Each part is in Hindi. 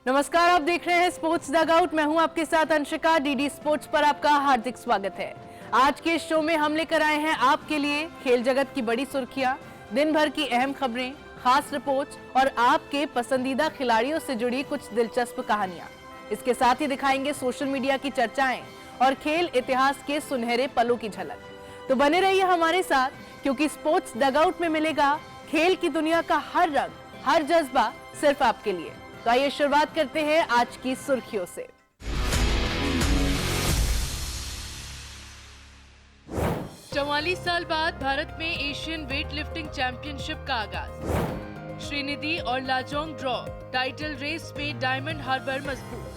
नमस्कार, आप देख रहे हैं स्पोर्ट्स डगआउट। मैं हूं आपके साथ अंशिका। डीडी स्पोर्ट्स पर आपका हार्दिक स्वागत है। आज के शो में हम लेकर आए हैं आपके लिए खेल जगत की बड़ी सुर्खियां, दिन भर की अहम खबरें, खास रिपोर्ट्स और आपके पसंदीदा खिलाड़ियों से जुड़ी कुछ दिलचस्प कहानियां। इसके साथ ही दिखाएंगे सोशल मीडिया की चर्चाएं और खेल इतिहास के सुनहरे पलों की झलक। तो बने रहिए हमारे साथ, क्योंकि स्पोर्ट्स डगआउट में मिलेगा खेल की दुनिया का हर रंग, हर जज्बा सिर्फ आपके लिए। तो आइए शुरुआत करते हैं आज की सुर्खियों से। 44 साल बाद भारत में एशियन वेट लिफ्टिंग चैंपियनशिप का आगाज। श्रीनिधि और लाजोंग ड्रॉ, टाइटल रेस में डायमंड हार्बर मजबूत।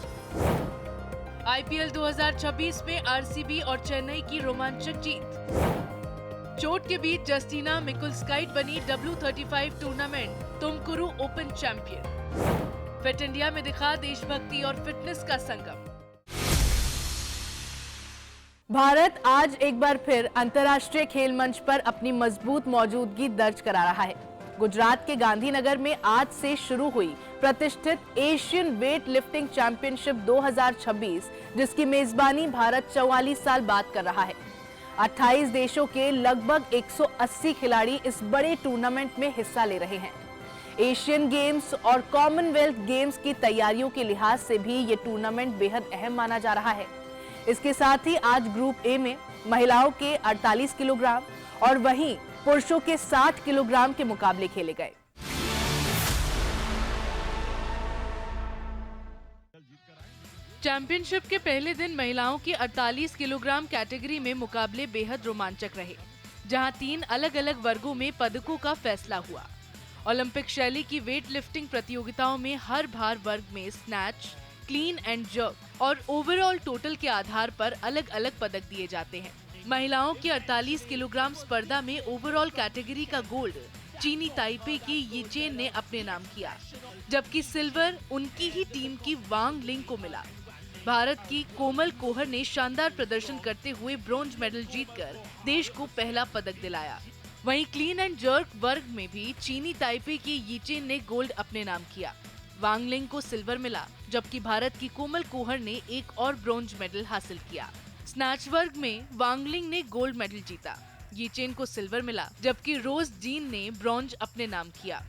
आईपीएल 2026 में आरसीबी और चेन्नई की रोमांचक जीत। चोट के बीच जस्टिना मिकुलस्काइट बनी W35 tournament Tumakuru open champion. Fit India में दिखा देशभक्ति और फिटनेस का संगम। भारत आज एक बार फिर अंतर्राष्ट्रीय खेल मंच पर अपनी मजबूत मौजूदगी दर्ज करा रहा है। गुजरात के गांधीनगर में आज से शुरू हुई प्रतिष्ठित एशियन वेट लिफ्टिंग चैंपियनशिप 2026, जिसकी मेजबानी भारत 44 साल बाद कर रहा है। 28 देशों के लगभग 180 खिलाड़ी इस बड़े टूर्नामेंट में हिस्सा ले रहे हैं। एशियन गेम्स और कॉमनवेल्थ गेम्स की तैयारियों के लिहाज से भी ये टूर्नामेंट बेहद अहम माना जा रहा है। इसके साथ ही आज ग्रुप ए में महिलाओं के 48 किलोग्राम और वहीं पुरुषों के 60 किलोग्राम के मुकाबले खेले गए। चैंपियनशिप के पहले दिन महिलाओं की 48 किलोग्राम कैटेगरी में मुकाबले बेहद रोमांचक रहे, जहां 3 अलग अलग वर्गों में पदकों का फैसला हुआ। ओलंपिक शैली की वेट लिफ्टिंग प्रतियोगिताओं में हर भार वर्ग में स्नैच, क्लीन एंड जर्क और ओवरऑल टोटल के आधार पर अलग अलग पदक दिए जाते हैं। महिलाओं की 48 किलोग्राम स्पर्धा में ओवरऑल कैटेगरी का गोल्ड चीनी ताइपे की यीचेन ने अपने नाम किया, जबकि सिल्वर उनकी ही टीम की वांग लिंग को मिला। भारत की कोमल कोहर ने शानदार प्रदर्शन करते हुए ब्रोंज मेडल जीतकर देश को पहला पदक दिलाया। वहीं क्लीन एंड जर्क वर्ग में भी चीनी ताइपे की यीचेन ने गोल्ड अपने नाम किया। वांगलिंग को सिल्वर मिला, जबकि भारत की कोमल कोहर ने एक और ब्रोंज मेडल हासिल किया। स्नैच वर्ग में वांगलिंग ने गोल्ड मेडल जीता, यीचेन को सिल्वर मिला, जबकि रोज जीन ने ब्रॉन्ज अपने नाम किया।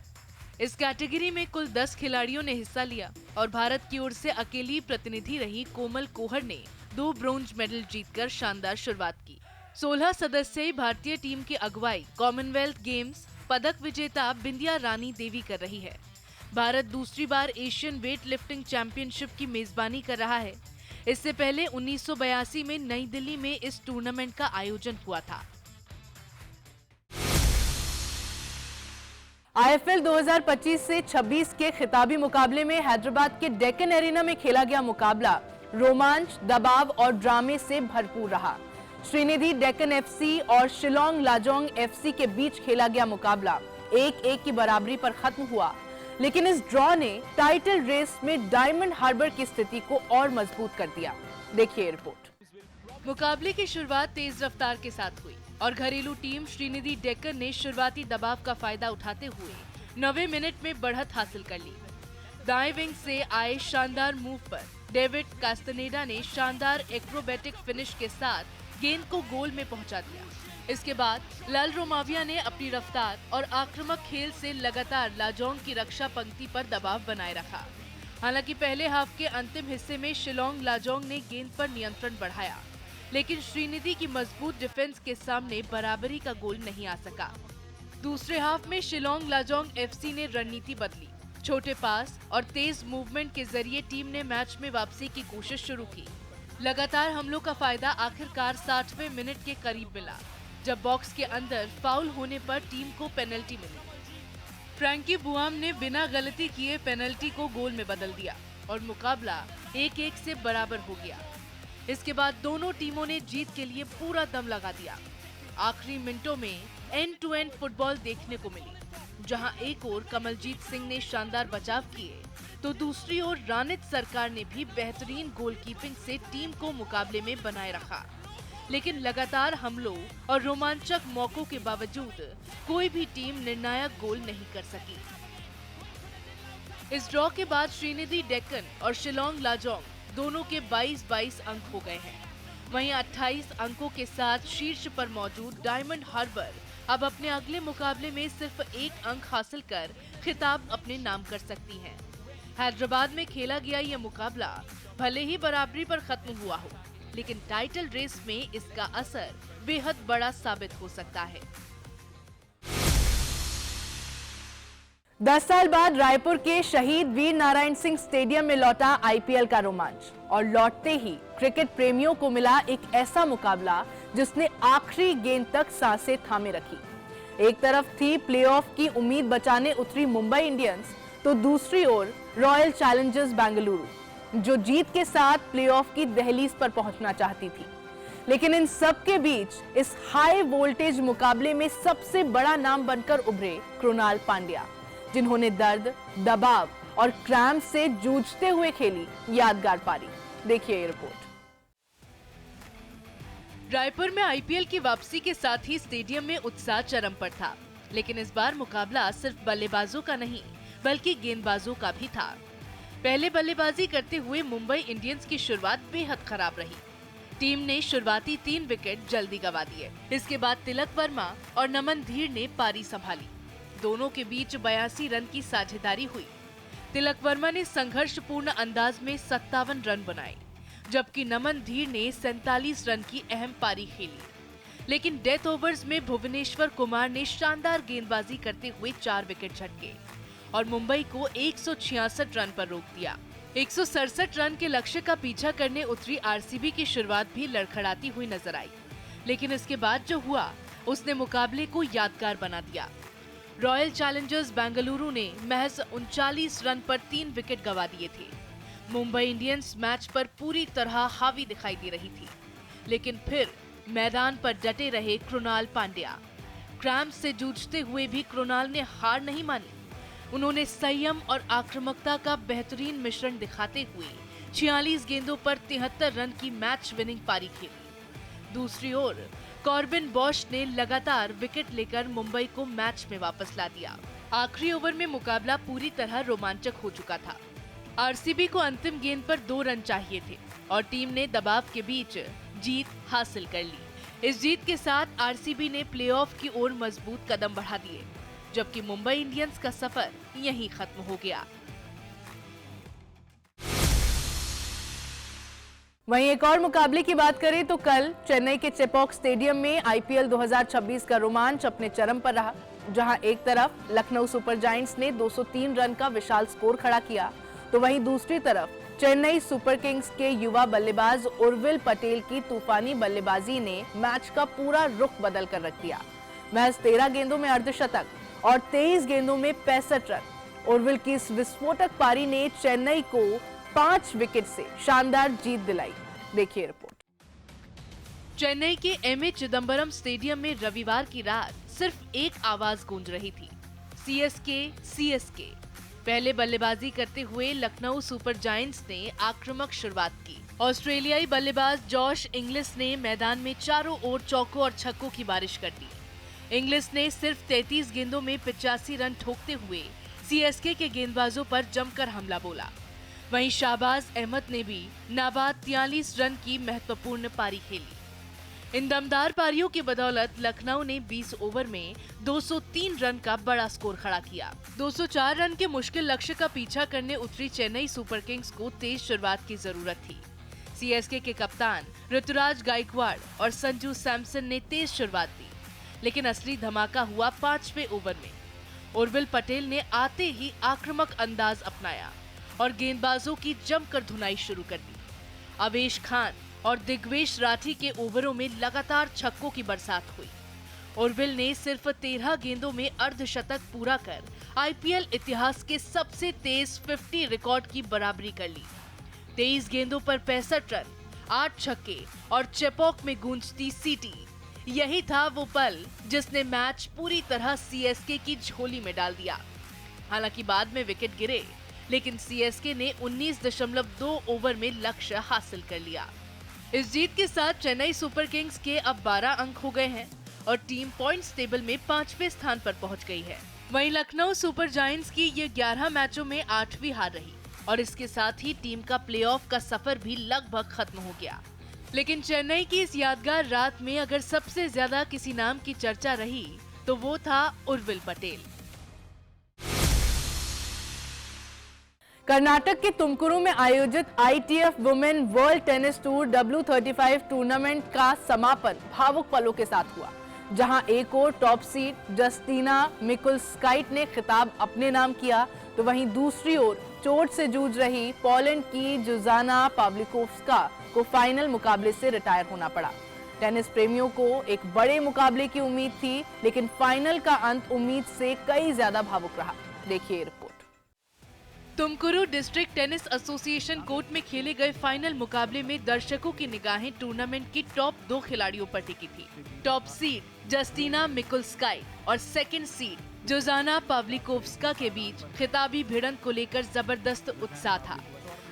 इस कैटेगरी में कुल 10 खिलाड़ियों ने हिस्सा लिया और भारत की ओर से अकेली प्रतिनिधि रही कोमल कोहर ने 2 ब्रोंज मेडल जीतकर शानदार शुरुआत की। 16 सदस्यीय भारतीय टीम की अगुवाई कॉमनवेल्थ गेम्स पदक विजेता बिंदिया रानी देवी कर रही है। भारत दूसरी बार एशियन वेट लिफ्टिंग चैंपियनशिप की मेजबानी कर रहा है। इससे पहले 1982 में नई दिल्ली में इस टूर्नामेंट का आयोजन हुआ था। आईएफएल 2025 से 26 के खिताबी मुकाबले में हैदराबाद के डेक्कन एरिना में खेला गया मुकाबला रोमांच, दबाव और ड्रामे से भरपूर रहा। श्रीनिधि डेक्कन एफसी और शिलोंग लाजोंग एफसी के बीच खेला गया मुकाबला 1-1 की बराबरी पर खत्म हुआ, लेकिन इस ड्रॉ ने टाइटल रेस में डायमंड हार्बर की स्थिति को और मजबूत कर दिया। देखिए रिपोर्ट। मुकाबले की शुरुआत तेज रफ्तार के साथ हुई और घरेलू टीम श्रीनिधि डेक्कन ने शुरुआती दबाव का फायदा उठाते हुए 9वें मिनट में बढ़त हासिल कर ली। दाएं विंग से आए शानदार मूव पर डेविड कास्तानेडा ने शानदार एक्रोबैटिक फिनिश के साथ गेंद को गोल में पहुंचा दिया। इसके बाद लाल रोमाविया ने अपनी रफ्तार और आक्रामक खेल से लगातार लाजोंग की रक्षा पंक्ति पर दबाव बनाए रखा। हालांकि पहले हाफ के अंतिम हिस्से में शिलोंग लाजोंग ने गेंद पर नियंत्रण बढ़ाया, लेकिन श्रीनिधि की मजबूत डिफेंस के सामने बराबरी का गोल नहीं आ सका। दूसरे हाफ में शिलोंग लाजोंग एफसी ने रणनीति बदली। छोटे पास और तेज मूवमेंट के जरिए टीम ने मैच में वापसी की कोशिश शुरू की। लगातार हमलों का फायदा आखिरकार 60वें मिनट के करीब मिला, जब बॉक्स के अंदर फाउल होने पर टीम को पेनल्टी मिली। फ्रैंकी बुआम ने बिना गलती किए पेनल्टी को गोल में बदल दिया और मुकाबला 1-1 से बराबर हो गया। इसके बाद दोनों टीमों ने जीत के लिए पूरा दम लगा दिया। आखिरी मिनटों में एंड टू एंड फुटबॉल देखने को मिली, जहां एक ओर कमलजीत सिंह ने शानदार बचाव किए, तो दूसरी ओर रानित सरकार ने भी बेहतरीन गोलकीपिंग से टीम को मुकाबले में बनाए रखा। लेकिन लगातार हमलों और रोमांचक मौकों के बावजूद कोई भी टीम निर्णायक गोल नहीं कर सकी। इस ड्रॉ के बाद श्रीनिधि डेक्कन और शिलोंग लाजोंग दोनों के 22-22 अंक हो गए हैं। वहीं 28 अंकों के साथ शीर्ष पर मौजूद डायमंड हार्बर अब अपने अगले मुकाबले में सिर्फ 1 अंक हासिल कर खिताब अपने नाम कर सकती हैं। हैदराबाद में खेला गया यह मुकाबला भले ही बराबरी पर खत्म हुआ हो, लेकिन टाइटल रेस में इसका असर बेहद बड़ा साबित हो सकता है। 10 साल बाद रायपुर के शहीद वीर नारायण सिंह स्टेडियम में लौटा आईपीएल का रोमांच और लौटते ही क्रिकेट प्रेमियों को मिला एक ऐसा मुकाबला जिसने आखिरी गेंद तक सांसें थामे रखी। एक तरफ थी प्लेऑफ की उम्मीद बचाने उतरी मुंबई इंडियंस, तो दूसरी ओर रॉयल चैलेंजर्स बेंगलुरु जो जीत के साथ प्लेऑफ की दहलीज पर पहुंचना चाहती थी। लेकिन इन सब के बीच इस हाई वोल्टेज मुकाबले में सबसे बड़ा नाम बनकर उभरे कृणाल पांड्या, जिन्होंने दर्द, दबाव और क्रैम्प से जूझते हुए खेली यादगार पारी। देखिए ये रिपोर्ट। रायपुर में आईपीएल की वापसी के साथ ही स्टेडियम में उत्साह चरम पर था, लेकिन इस बार मुकाबला सिर्फ बल्लेबाजों का नहीं बल्कि गेंदबाजों का भी था। पहले बल्लेबाजी करते हुए मुंबई इंडियंस की शुरुआत बेहद खराब रही। टीम ने शुरुआती 3 विकेट जल्दी गंवा दिए। इसके बाद तिलक वर्मा और नमन धीर ने पारी संभाली। दोनों के बीच 82 रन की साझेदारी हुई। तिलक वर्मा ने संघर्षपूर्ण अंदाज में 57 रन बनाए, जबकि नमन धीर ने 47 रन की अहम पारी खेली। लेकिन डेथ ओवर्स में भुवनेश्वर कुमार ने शानदार गेंदबाजी करते हुए 4 विकेट झटके और मुंबई को 166 रन पर रोक दिया। 167 रन के लक्ष्य का पीछा करने उतरी आरसीबी की शुरुआत भी लड़खड़ाती हुई नजर आई, लेकिन इसके बाद जो हुआ उसने मुकाबले को यादगार बना दिया। रॉयल चैलेंजर्स बेंगलुरु ने महज 39 रन पर 3 विकेट गंवा दिए थे। मुंबई इंडियंस मैच पर पूरी तरह हावी दिखाई दे रही थी, लेकिन फिर मैदान पर डटे रहे कृणाल पांड्या। क्रैम्प से जूझते हुए भी कृणाल ने हार नहीं मानी। उन्होंने संयम और आक्रामकता का बेहतरीन मिश्रण दिखाते हुए 46 गेंदों पर 73 रन की मैच विनिंग पारी खेली। दूसरी ओर कॉर्बिन बॉश ने लगातार विकेट लेकर मुंबई को मैच में वापस ला दिया। आखिरी ओवर में मुकाबला पूरी तरह रोमांचक हो चुका था। आरसीबी को अंतिम गेंद पर 2 रन चाहिए थे और टीम ने दबाव के बीच जीत हासिल कर ली। इस जीत के साथ आरसीबी ने प्लेऑफ की ओर मजबूत कदम बढ़ा दिए, जबकि मुंबई इंडियंस का सफर यहीं खत्म हो गया। वहीं एक और मुकाबले की बात करें तो कल चेन्नई के चेपॉक स्टेडियम में आईपीएल 2026 का रोमांच अपने चरम पर रहा, जहां एक तरफ लखनऊ सुपर जायंट्स ने 203 रन का विशाल स्कोर खड़ा किया, तो वहीं दूसरी तरफ चेन्नई सुपर किंग्स के युवा बल्लेबाज उर्विल पटेल की तूफानी बल्लेबाजी ने मैच का पूरा रुख बदल कर रख दिया। महज 13 गेंदों में अर्धशतक और 23 गेंदों में 65 रन। उर्विल की इस विस्फोटक पारी ने चेन्नई को 5 विकेट से शानदार जीत दिलाई। देखिए रिपोर्ट। चेन्नई के एमए चिदम्बरम स्टेडियम में रविवार की रात सिर्फ एक आवाज गूंज रही थी, सीएसके सीएसके। पहले बल्लेबाजी करते हुए लखनऊ सुपर जायंट्स ने आक्रामक शुरुआत की। ऑस्ट्रेलियाई बल्लेबाज जॉश इंग्लिस ने मैदान में चारों ओर चौकों और छक्कों की बारिश कर दी। इंग्लिस ने सिर्फ 33 गेंदों में 85 रन ठोकते हुए सीएसके के गेंदबाजों पर जमकर हमला बोला। वहीं शाहबाज अहमद ने भी नाबाद 43 रन की महत्वपूर्ण पारी खेली। इन दमदार पारियों की बदौलत लखनऊ ने 20 ओवर में 203 रन का बड़ा स्कोर खड़ा किया। 204 रन के मुश्किल लक्ष्य का पीछा करने उतरी चेन्नई सुपर किंग्स को तेज शुरुआत की जरूरत थी। सीएसके के कप्तान ऋतुराज गायकवाड़ और संजू सैमसन ने तेज शुरुआत दी, लेकिन असली धमाका हुआ 5वें ओवर में। उर्विल पटेल ने आते ही आक्रामक अंदाज अपनाया और गेंदबाजों की जमकर धुनाई शुरू कर दी। अवेश खान और दिग्वेश राठी के ओवरों में लगातार छक्कों की बरसात हुई। उर्विल ने सिर्फ 13 गेंदों में अर्धशतक पूरा कर आईपीएल इतिहास के सबसे तेज 50 रिकॉर्ड की बराबरी कर ली। 23 गेंदों पर 65 रन, 8 छक्के और चेपॉक में गूंजती सीटी, यही था वो पल जिसने मैच पूरी तरह सीएसके की झोली में डाल दिया। हालांकि बाद में विकेट गिरे, लेकिन सीएसके ने 19.2 ओवर में लक्ष्य हासिल कर लिया। इस जीत के साथ चेन्नई सुपर किंग्स के अब 12 अंक हो गए हैं और टीम पॉइंट्स टेबल में 5वें स्थान पर पहुंच गई है। वहीं लखनऊ सुपर जायंट्स की ये 11 मैचों में 8वीं हार रही और इसके साथ ही टीम का प्लेऑफ का सफर भी लगभग खत्म हो गया। लेकिन चेन्नई की इस यादगार रात में अगर सबसे ज्यादा किसी नाम की चर्चा रही तो वो था उर्विल पटेल। कर्नाटक के तुमकुरू में आयोजित ITF women world tennis tour W35 tournament का समापन भावुक पलों के साथ हुआ, जहां एक और टॉप सीड जस्टीना मिकुलस्काइट ने खिताब अपने नाम किया, तो वहीं दूसरी ओर चोट से जूझ रही पोलैंड की जुजाना पाव्लिकोव्स्का को फाइनल मुकाबले से रिटायर होना पड़ा। टेनिस प्रेमियों को एक बड़े मुकाबले की उम्मीद थी, लेकिन फाइनल का अंत उम्मीद से कई ज्यादा भावुक रहा। देखिए report. Tumakuru district tennis association court में खेले गए फाइनल मुकाबले में दर्शकों की निगाहें टूर्नामेंट की टॉप 2 खिलाड़ियों पर टिकी थी। टॉप सीड जस्टीना मिकुलस्काइट और सेकंड सीड जुजाना पाव्लिकोव्स्का के बीच खिताबी भिड़ंत को लेकर जबरदस्त उत्साह था।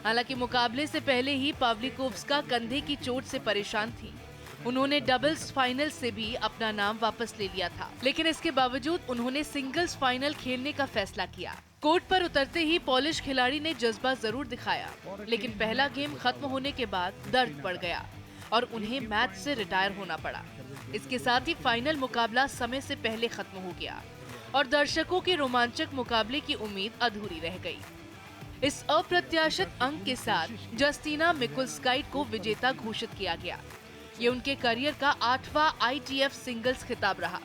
हालांकि मुकाबले से पहले ही पाव्लिकोव्स्का कंधे की चोट से परेशान थी। उन्होंने डबल्स फाइनल से भी अपना नाम वापस ले लिया था, लेकिन इसके बावजूद उन्होंने सिंगल्स फाइनल खेलने का फैसला किया। कोर्ट पर उतरते ही पॉलिश खिलाड़ी ने जज्बा जरूर दिखाया, लेकिन पहला गेम खत्म होने के बाद दर्द बढ़ गया और उन्हें मैच से रिटायर होना पड़ा। इसके साथ ही फाइनल मुकाबला समय से पहले खत्म हो गया और दर्शकों के रोमांचक मुकाबले की उम्मीद अधूरी रह गई। इस अप्रत्याशित अंक के साथ जस्टीना मिकुलस्काइट को विजेता घोषित किया गया। ये उनके करियर का 8वां ITF सिंगल्स खिताब रहा।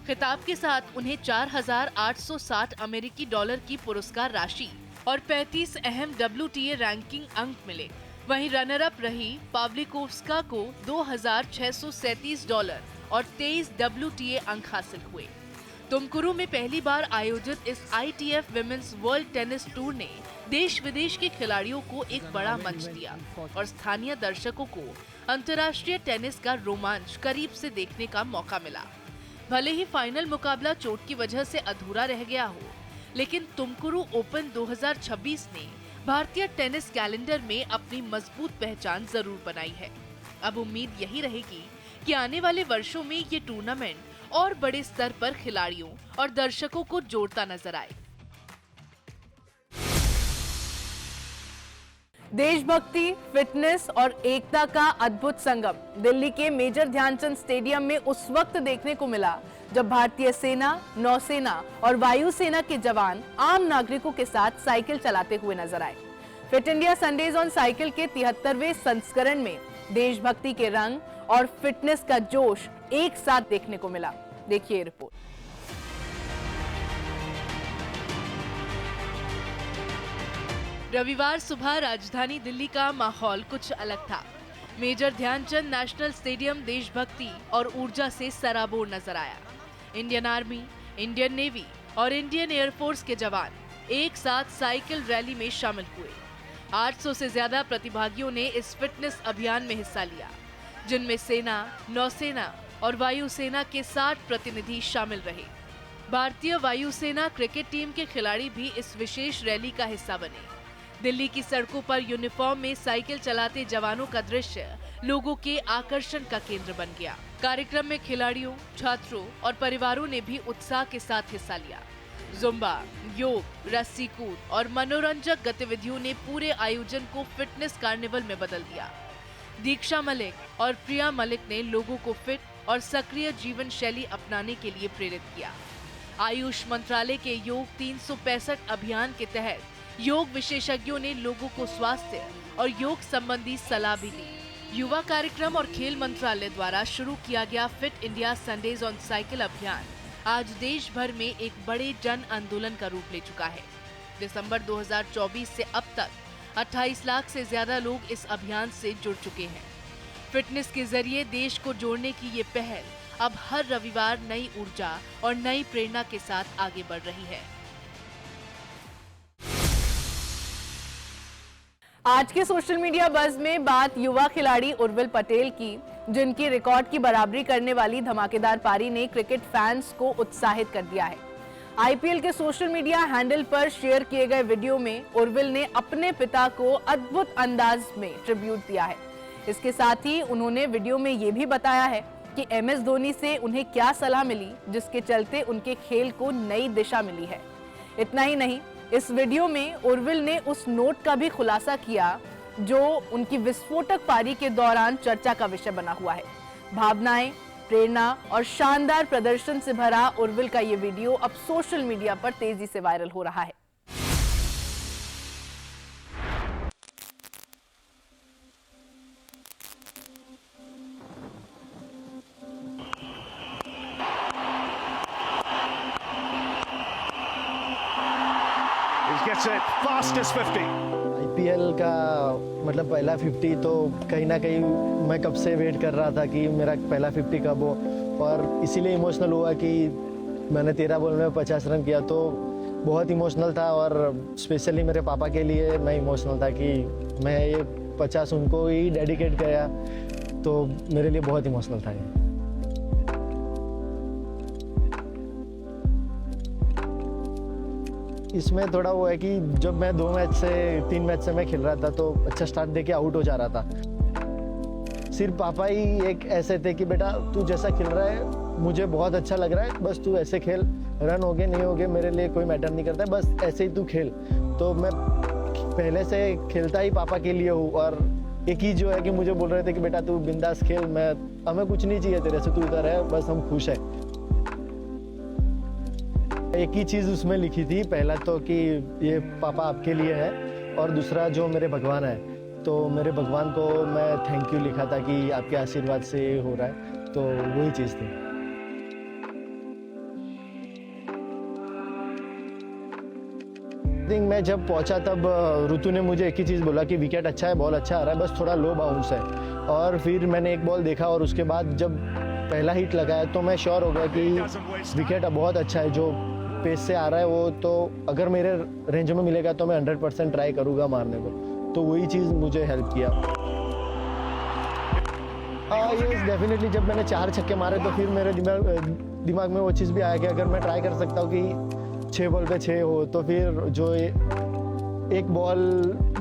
खिताब के साथ उन्हें 4,860 अमेरिकी डॉलर की पुरस्कार राशि और 35 अहम WTA रैंकिंग अंक मिले। वहीं रनर अप रही पाव्लिकोव्स्का को 2,637 डॉलर और 23 WTA अंक हासिल हुए। तुमकुरू में पहली बार आयोजित इस ITF women's world tennis tour ने देश विदेश के खिलाड़ियों को एक बड़ा मंच दिया और स्थानीय दर्शकों को अंतर्राष्ट्रीय टेनिस का रोमांच करीब से देखने का मौका मिला। भले ही फाइनल मुकाबला चोट की वजह से अधूरा रह गया हो, लेकिन तुमकुरू ओपन 2026 ने भारतीय टेनिस कैलेंडर में अपनी मजबूत पहचान जरूर बनाई है। अब उम्मीद यही रहेगी कि आने वाले वर्षों में ये टूर्नामेंट और बड़े स्तर पर खिलाड़ियों और दर्शकों को जोड़ता नजर आए। देशभक्ति, फिटनेस और एकता का अद्भुत संगम दिल्ली के मेजर ध्यानचंद स्टेडियम में उस वक्त देखने को मिला जब भारतीय सेना, नौसेना और वायुसेना के जवान आम नागरिकों के साथ साइकिल चलाते हुए नजर आए। Fit India Sundays on cycle के 73वें संस्करण में देशभक्ति के रंग और फिटनेस का जोश एक साथ देखने को मिला। देखिए रिपोर्ट। रविवार सुबह राजधानी दिल्ली का माहौल कुछ अलग था। मेजर ध्यानचंद नेशनल स्टेडियम देशभक्ति और ऊर्जा से सराबोर नजर आया। इंडियन आर्मी, इंडियन नेवी और इंडियन एयरफोर्स के जवान एक साथ साइकिल रैली में शामिल हुए। 800 से ज्यादा प्रतिभागियों ने इस फिटनेस अभियान में हिस्सा लिया, जिनमें सेना, नौसेना और वायुसेना के 60 प्रतिनिधि शामिल रहे। भारतीय वायुसेना क्रिकेट टीम के खिलाड़ी भी इस विशेष रैली का हिस्सा बने। दिल्ली की सड़कों पर यूनिफॉर्म में साइकिल चलाते जवानों का दृश्य लोगों के आकर्षण का केंद्र बन गया। कार्यक्रम में खिलाड़ियों, छात्रों और परिवारों ने भी उत्साह के साथ हिस्सा लिया। जुम्बा, योग, रस्सी कूद और मनोरंजक गतिविधियों ने पूरे आयोजन को फिटनेस कार्निवल में बदल दिया। दीक्षा मलिक और प्रिया मलिक ने लोगों को फिट और सक्रिय जीवन शैली अपनाने के लिए प्रेरित किया। आयुष मंत्रालय के योग 365 अभियान के तहत योग विशेषज्ञों ने लोगों को स्वास्थ्य और योग संबंधी सलाह भी दी। युवा कार्यक्रम और खेल मंत्रालय द्वारा शुरू किया गया fit India Sundays on cycle अभियान आज देश भर में एक बड़े जन आंदोलन का रूप ले चुका है। दिसंबर 2024 से अब तक 28 लाख से ज्यादा लोग इस अभियान से जुड़ चुके हैं। फिटनेस के जरिए देश को जोड़ने की ये पहल अब हर रविवार नई ऊर्जा और नई प्रेरणा के साथ आगे बढ़ रही है। आज के सोशल मीडिया बज़ में बात युवा खिलाड़ी उर्विल पटेल की, जिनकी रिकॉर्ड की बराबरी करने वाली धमाकेदार पारी ने क्रिकेट फैंस को उत्साहित कर दिया है। IPL के सोशल मीडिया हैंडल पर शेयर किए गए वीडियो में उर्विल ने अपने पिता को अद्भुत अंदाज में ट्रिब्यूट दिया है। इसके साथ ही उन्होंने वीडियो में ये भी बताया है कि MS धोनी से उन्हें क्या सलाह मिली जिसके चलते उनके खेल को नई दिशा मिली है। इतना ही नहीं, इस वीडियो में उर्विल ने उस नोट का भी खुलासा किया जो उनकी विस्फोटक पारी के दौरान चर्चा का विषय बना हुआ है। भावनाएं, प्रेरणा और शानदार प्रदर्शन से भरा उर्विल का ये वीडियो अब सोशल मीडिया पर तेजी से वायरल हो रहा है। Gets it fastest 50. IPL का मतलब पहला 50 तो कहीं ना कहीं मैं कब से वेट कर रहा था कि मेरा पहला 50 कब हो, और इसीलिए इमोशनल हुआ कि मैंने 13 बॉल में 50 रन किया, तो बहुत इमोशनल था। और स्पेशली मेरे पापा के लिए मैं इमोशनल था कि मैं ये 50 उनको ही डेडिकेट किया, तो मेरे लिए बहुत इमोशनल था ये। इसमें थोड़ा वो है कि जब मैं 3 मैच से मैं खेल रहा था तो अच्छा स्टार्ट देके आउट हो जा रहा था। सिर्फ पापा ही एक ऐसे थे कि बेटा तू जैसा खेल रहा है मुझे बहुत अच्छा लग रहा है, बस तू ऐसे खेल, रन हो गए नहीं हो गए मेरे लिए कोई मैटर नहीं करता है, बस ऐसे ही तू खेल। तो मैं पहले से खेलता ही पापा के लिए हूँ, और एक ही जो है कि मुझे बोल रहे थे कि बेटा तू बिंदास खेल, हमें कुछ नहीं चाहिए तेरे से, तू इधर है, बस हम खुश है। एक ही चीज़ उसमें लिखी थी, पहला तो कि ये पापा आपके लिए है, और दूसरा जो मेरे भगवान है, तो मेरे भगवान को मैं थैंक यू लिखा था कि आपके आशीर्वाद से हो रहा है, तो वही चीज़ थी। मैं जब पहुंचा तब ऋतु ने मुझे एक ही चीज़ बोला कि विकेट अच्छा है, बॉल अच्छा आ रहा है, बस थोड़ा लो बाउंस है। और फिर मैंने एक बॉल देखा और उसके बाद जब पहला हिट लगाया तो मैं श्योर हो गया कि विकेट बहुत अच्छा है, जो पेस से आ रहा है वो, तो अगर मेरे रेंज में मिलेगा तो मैं 100% ट्राई करूँगा मारने को, तो वही चीज़ मुझे हेल्प किया। ये डेफिनेटली जब मैंने 4 छक्के मारे तो फिर मेरे दिमाग में वो चीज़ भी आया कि अगर मैं ट्राई कर सकता हूँ कि 6 बॉल पे 6 हो, तो फिर जो एक बॉल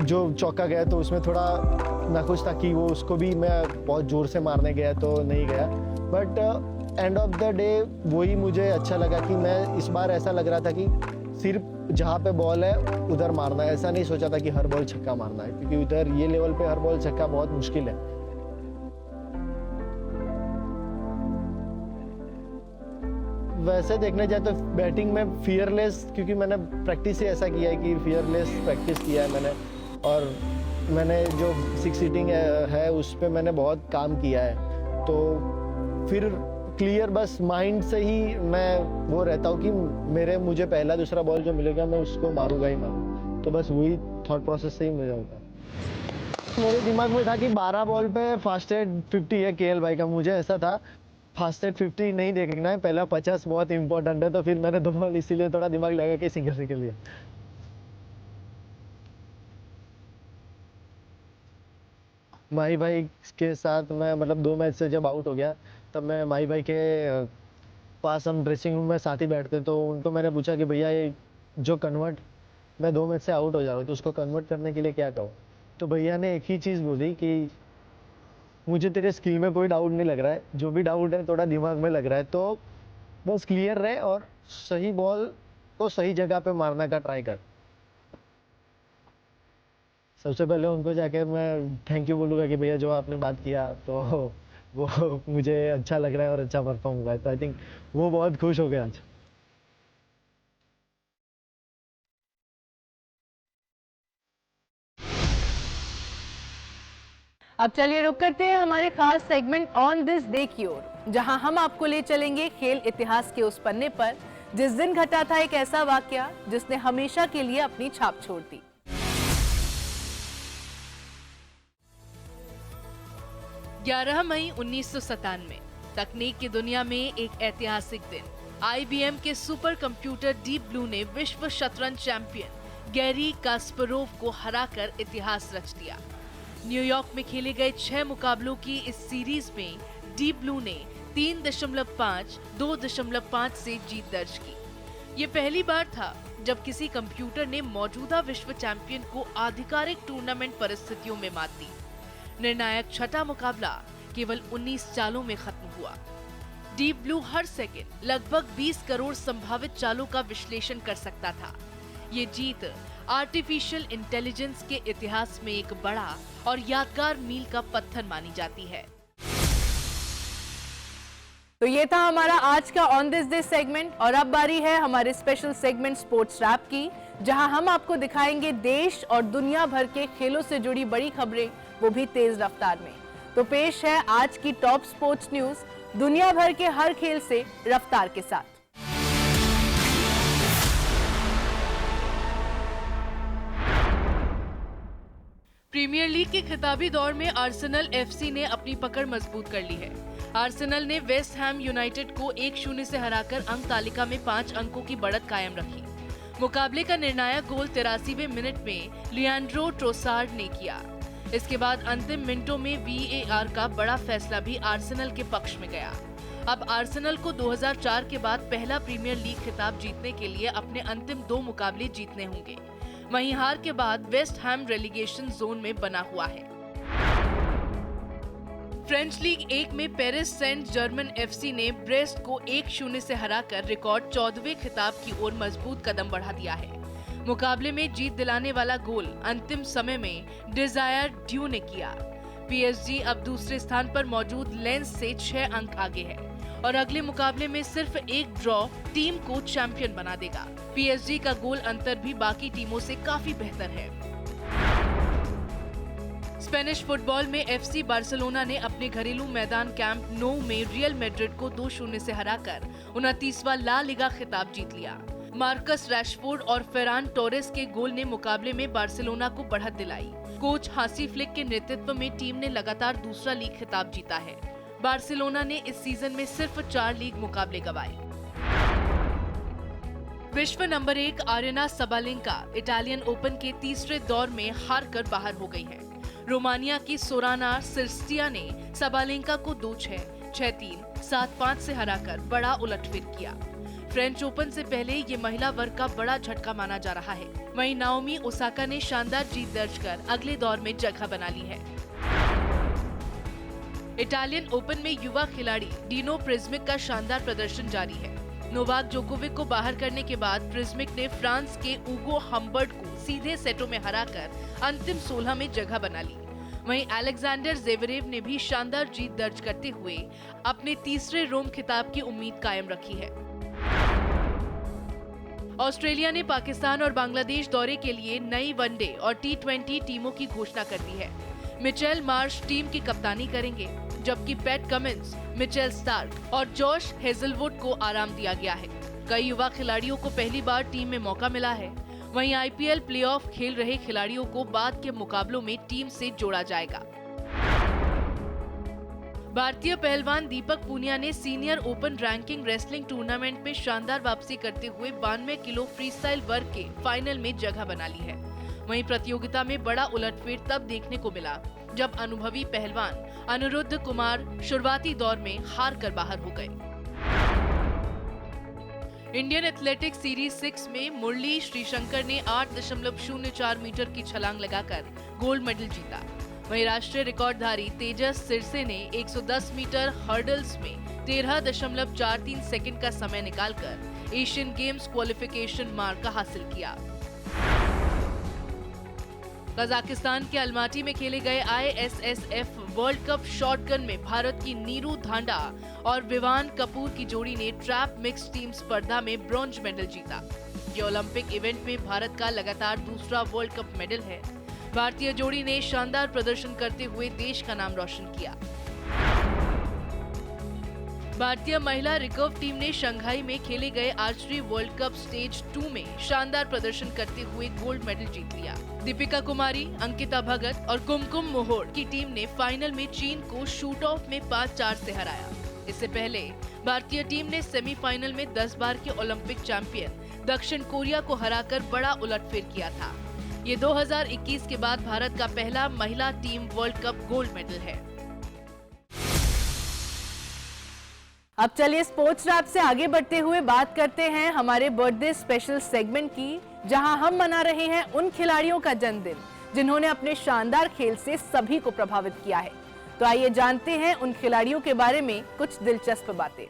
जो चौका गया तो उसमें थोड़ा नाखुश था कि वो उसको भी मैं बहुत ज़ोर से मारने गया तो नहीं गया। But end of the day वही मुझे अच्छा लगा कि मैं इस बार ऐसा लग रहा था कि सिर्फ जहाँ पे बॉल है उधर मारना है, ऐसा नहीं सोचा था कि हर बॉल छक्का मारना है, क्योंकि उधर ये लेवल पे हर बॉल छक्का बहुत मुश्किल है। वैसे देखने जाए तो बैटिंग में फियरलेस, क्योंकि मैंने प्रैक्टिस ही ऐसा किया है कि फियरलेस प्रैक्टिस किया है मैंने, और मैंने जो 6 सीटिंग है उस पर मैंने बहुत काम किया है, तो फिर क्लियर बस माइंड से ही मैं वो रहता हूँ कि मुझे पहला दूसरा बॉल जो मिलेगा मैं उसको मारूंगा ही मारूंगा, तो बस वही थॉट प्रोसेस से ही मिल जाऊंगा। मेरे दिमाग में था कि 12 बॉल पे फास्टेस्ट 50 है केएल भाई का, मुझे ऐसा था फास्टेस्ट 50 नहीं देखना है, पहला 50 बहुत इंपॉर्टेंट है, तो फिर मैंने 2 बॉल इसीलिए थोड़ा दिमाग लगा के सिंगल के लिए। माही भाई के साथ मैं मतलब 2 मैच से जब आउट हो गया तब मैं माही भाई के पास, हम ड्रेसिंग रूम में साथ ही बैठते, तो उनको मैंने पूछा कि भैया ये जो कन्वर्ट, मैं 2 मैच से आउट हो जाऊँ तो उसको कन्वर्ट करने के लिए क्या कहूँ, तो भैया ने एक ही चीज़ बोली कि मुझे तेरे स्किल में कोई डाउट नहीं लग रहा है, जो भी डाउट है थोड़ा दिमाग में लग रहा है, तो बस क्लियर रहे और सही बॉल को सही जगह पे मारने का ट्राई कर। सबसे पहले उनको जाके मैं थैंक यू बोलूँगा कि भैया जो आपने बात किया तो वो मुझे अच्छा लग रहा है और अच्छा परफॉर्म हुआ है, तो आई थिंक वो बहुत खुश हो गए आज। अब चलिए रुक करते हैं हमारे खास सेगमेंट ऑन दिस डे की ओर, जहां हम आपको ले चलेंगे खेल इतिहास के उस पन्ने पर जिस दिन घटा था एक ऐसा वाकया जिसने हमेशा के लिए अपनी छाप छोड़ दी। 11 मई 1997 तकनीक की दुनिया में एक ऐतिहासिक दिन। IBM के सुपर कंप्यूटर डीप ब्लू ने विश्व शतरंज चैंपियन गैरी कास्परोव को हराकर इतिहास रच दिया। न्यूयॉर्क में खेले गए 6 मुकाबलों की इस सीरीज में डीप ब्लू ने 3.5, 2.5 से जीत दर्ज की। ये पहली बार था जब किसी कंप्यूटर ने मौजूदा विश्व चैंपियन को आधिकारिक टूर्नामेंट परिस्थितियों में मात दी। निर्णायक छठा मुकाबला केवल 19 चालों में खत्म हुआ। डीप ब्लू हर सेकंड लगभग 20 करोड़ संभावित चालों का विश्लेषण कर सकता था। ये जीत आर्टिफिशियल इंटेलिजेंस के इतिहास में एक बड़ा और यादगार मील का पत्थर मानी जाती है। तो ये था हमारा आज का ऑन दिस डे सेगमेंट और अब बारी है हमारे स्पेशल सेगमेंट स्पोर्ट्स रैप की, जहां हम आपको दिखाएंगे देश और दुनिया भर के खेलों से जुड़ी बड़ी खबरें, वो भी तेज रफ्तार में। तो पेश है आज की टॉप स्पोर्ट्स न्यूज दुनिया भर के हर खेल से रफ्तार के साथ। प्रीमियर लीग के खिताबी दौर में आर्सेनल एफसी ने अपनी पकड़ मजबूत कर ली है। आर्सेनल ने वेस्ट हैम यूनाइटेड को 1-0 से हराकर अंक तालिका में 5 अंकों की बढ़त कायम रखी। मुकाबले का निर्णायक गोल 83वें मिनट में लिएंड्रो ट्रोसार्ड ने किया। इसके बाद अंतिम मिनटों में VAR का बड़ा फैसला भी आर्सेनल के पक्ष में गया। अब आर्सेनल को 2004 के बाद पहला प्रीमियर लीग खिताब जीतने के लिए अपने अंतिम 2 मुकाबले जीतने होंगे। वहीं हार के बाद वेस्ट हैम रेलीगेशन जोन में बना हुआ है। फ्रेंच लीग 1 में पेरिस सेंट जर्मन एफसी ने ब्रेस्ट को 1-0 से हराकर रिकॉर्ड 14वें खिताब की ओर मजबूत कदम बढ़ा दिया है। मुकाबले में जीत दिलाने वाला गोल अंतिम समय में डिजायर ड्यू ने किया। PSG अब दूसरे स्थान पर मौजूद लेंस से 6 अंक आगे है और अगले मुकाबले में सिर्फ एक ड्रॉ टीम को चैंपियन बना देगा। PSG का गोल अंतर भी बाकी टीमों से काफी बेहतर है। स्पेनिश फुटबॉल में FC बार्सिलोना ने अपने घरेलू मैदान कैंप नो में रियल मैड्रिड को 2-0 से हराकर 29वां ला लिगा खिताब जीत लिया। मार्कस रैशफोर्ड और फेरान टोरेस के गोल ने मुकाबले में बार्सिलोना को बढ़त दिलाई। कोच हांसी फ्लिक के नेतृत्व में टीम ने लगातार दूसरा लीग खिताब जीता है। बार्सिलोना ने इस सीजन में सिर्फ 4 लीग मुकाबले गंवाए। विश्व number 1 Aryana Sabalenka Italian open के तीसरे दौर में हार कर बाहर हो गई है। रोमानिया की सोराना सिर्स्टिया ने सबालेंका को 2-6, 6-3, 7-5 से हराकर बड़ा उलटफेर किया। फ्रेंच ओपन से पहले ये महिला वर्ग का बड़ा झटका माना जा रहा है। वहीं नाओमी ओसाका ने शानदार जीत दर्ज कर अगले दौर में जगह बना ली है। इटालियन ओपन में युवा खिलाड़ी डीनो प्रिज्मिक का शानदार प्रदर्शन जारी है। नोवाक जोकोविक को बाहर करने के बाद प्रिज्मिक ने फ्रांस के उगो हम्बर्ट को सीधे सेटों में हराकर अंतिम 16 में जगह बना ली। वहीं अलेक्जेंडर ज़ेवरेव ने भी शानदार जीत दर्ज करते हुए अपने तीसरे रोम खिताब की उम्मीद कायम रखी है। ऑस्ट्रेलिया ने पाकिस्तान और बांग्लादेश दौरे के लिए नई वनडे और T20 टीमों की घोषणा कर दी है। मिचेल मार्श टीम की कप्तानी करेंगे, जबकि पैट कमिंस, मिचेल स्टार्क और जॉश हेजलवुड को आराम दिया गया है। कई युवा खिलाड़ियों को पहली बार टीम में मौका मिला है। वहीं IPL प्लेऑफ खेल रहे खिलाड़ियों को बाद के मुकाबलों में टीम से जोड़ा जाएगा। भारतीय पहलवान दीपक पूनिया ने senior open ranking wrestling tournament में शानदार वापसी करते हुए 92 किलो फ्रीस्टाइल वर्ग के फाइनल में जगह बना ली है। वहीं प्रतियोगिता में बड़ा उलटफेर तब देखने को मिला जब अनुभवी पहलवान अनिरुद्ध कुमार शुरुआती दौर में हार कर बाहर हो गए। इंडियन एथलेटिक्स सीरीज 6 में मुरली श्रीशंकर ने 8.04 मीटर की छलांग लगाकर गोल्ड मेडल जीता। वहीं राष्ट्रीय रिकॉर्डधारी तेजस सिरसे ने 110 मीटर हर्डल्स में 13.43 सेकंड का समय निकालकर एशियन गेम्स क्वालिफिकेशन मार्क हासिल किया। कजाकिस्तान के अलमाटी में खेले गए ISSF वर्ल्ड कप शॉटगन में भारत की नीरू धांडा और विवान कपूर की जोड़ी ने ट्रैप मिक्स टीम स्पर्धा में ब्रॉन्ज मेडल जीता। ये ओलंपिक इवेंट में भारत का लगातार दूसरा वर्ल्ड कप मेडल है। भारतीय जोड़ी ने शानदार प्रदर्शन करते हुए देश का नाम रोशन किया। भारतीय महिला रिकर्व टीम ने शंघाई में खेले गए आर्चरी वर्ल्ड कप स्टेज 2 में शानदार प्रदर्शन करते हुए गोल्ड मेडल जीत लिया। दीपिका कुमारी, अंकिता भगत और कुमकुम मोहोर की टीम ने फाइनल में चीन को शूट ऑफ में 5-4 से हराया। इससे पहले भारतीय टीम ने सेमीफाइनल में 10 बार के ओलंपिक चैंपियन दक्षिण कोरिया को हराकर बड़ा उलटफेर किया था। ये 2021 के बाद भारत का पहला महिला team world cup gold medal है। अब चलिए स्पोर्ट्स रैप से आगे बढ़ते हुए बात करते हैं हमारे बर्थडे स्पेशल सेगमेंट की, जहां हम मना रहे हैं उन खिलाड़ियों का जन्मदिन जिन्होंने अपने शानदार खेल से सभी को प्रभावित किया है। तो आइए जानते हैं उन खिलाड़ियों के बारे में कुछ दिलचस्प बातें।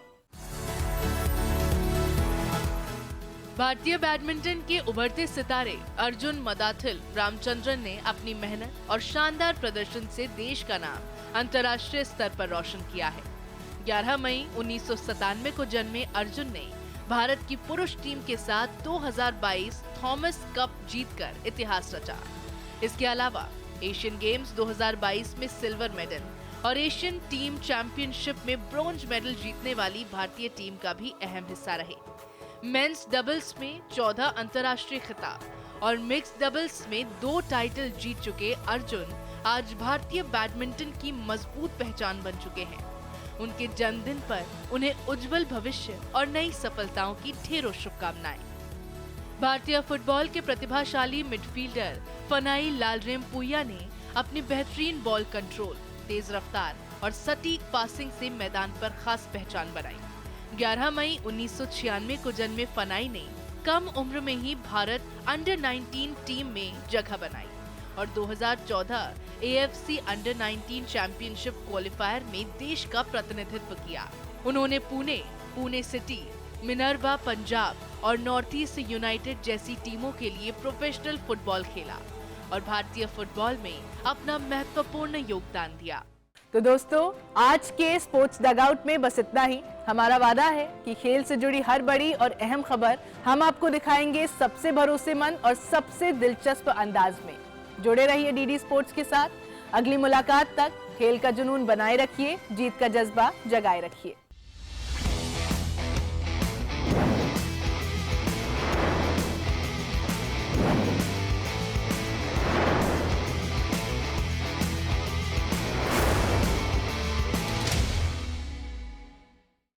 भारतीय बैडमिंटन के उभरते सितारे अर्जुन मदाथिल रामचंद्रन ने अपनी मेहनत और शानदार प्रदर्शन से देश का नाम अंतर्राष्ट्रीय स्तर पर रोशन किया है। 11 मई 1997 को जन्मे अर्जुन ने भारत की पुरुष टीम के साथ 2022 थॉमस कप जीतकर इतिहास रचा। इसके अलावा एशियन गेम्स 2022 में सिल्वर मेडल और एशियन टीम चैंपियनशिप में ब्रोंज मेडल जीतने वाली भारतीय टीम का भी अहम हिस्सा रहे। मेंस डबल्स में 14 अंतर्राष्ट्रीय खिताब और मिक्स डबल्स में 2 टाइटल जीत चुके अर्जुन आज भारतीय बैडमिंटन की मजबूत पहचान बन चुके हैं। उनके जन्मदिन पर उन्हें उज्जवल भविष्य और नई सफलताओं की ढेरों शुभकामनाएं। भारतीय फुटबॉल के प्रतिभाशाली मिडफील्डर फनाई लालरेमपुया ने अपनी बेहतरीन बॉल कंट्रोल, तेज रफ्तार और सटीक पासिंग से मैदान पर खास पहचान बनाई। 11 मई 1996 को जन्मे फनाई ने कम उम्र में ही भारत अंडर 19 टीम में जगह बनाई और 2014 AFC अंडर 19 चैंपियनशिप क्वालिफायर में देश का प्रतिनिधित्व किया। उन्होंने पुणे सिटी, मिनर्वा पंजाब और नॉर्थ ईस्ट यूनाइटेड जैसी टीमों के लिए प्रोफेशनल फुटबॉल खेला और भारतीय फुटबॉल में अपना महत्वपूर्ण योगदान दिया। तो दोस्तों, आज के स्पोर्ट्स डगआउट में बस इतना ही। हमारा वादा है कि खेल से जुड़ी हर बड़ी और अहम खबर हम आपको दिखाएंगे सबसे भरोसेमंद और सबसे दिलचस्प अंदाज में। जुड़े रहिए डीडी स्पोर्ट्स के साथ। अगली मुलाकात तक खेल का जुनून बनाए रखिए, जीत का जज्बा जगाए रखिए।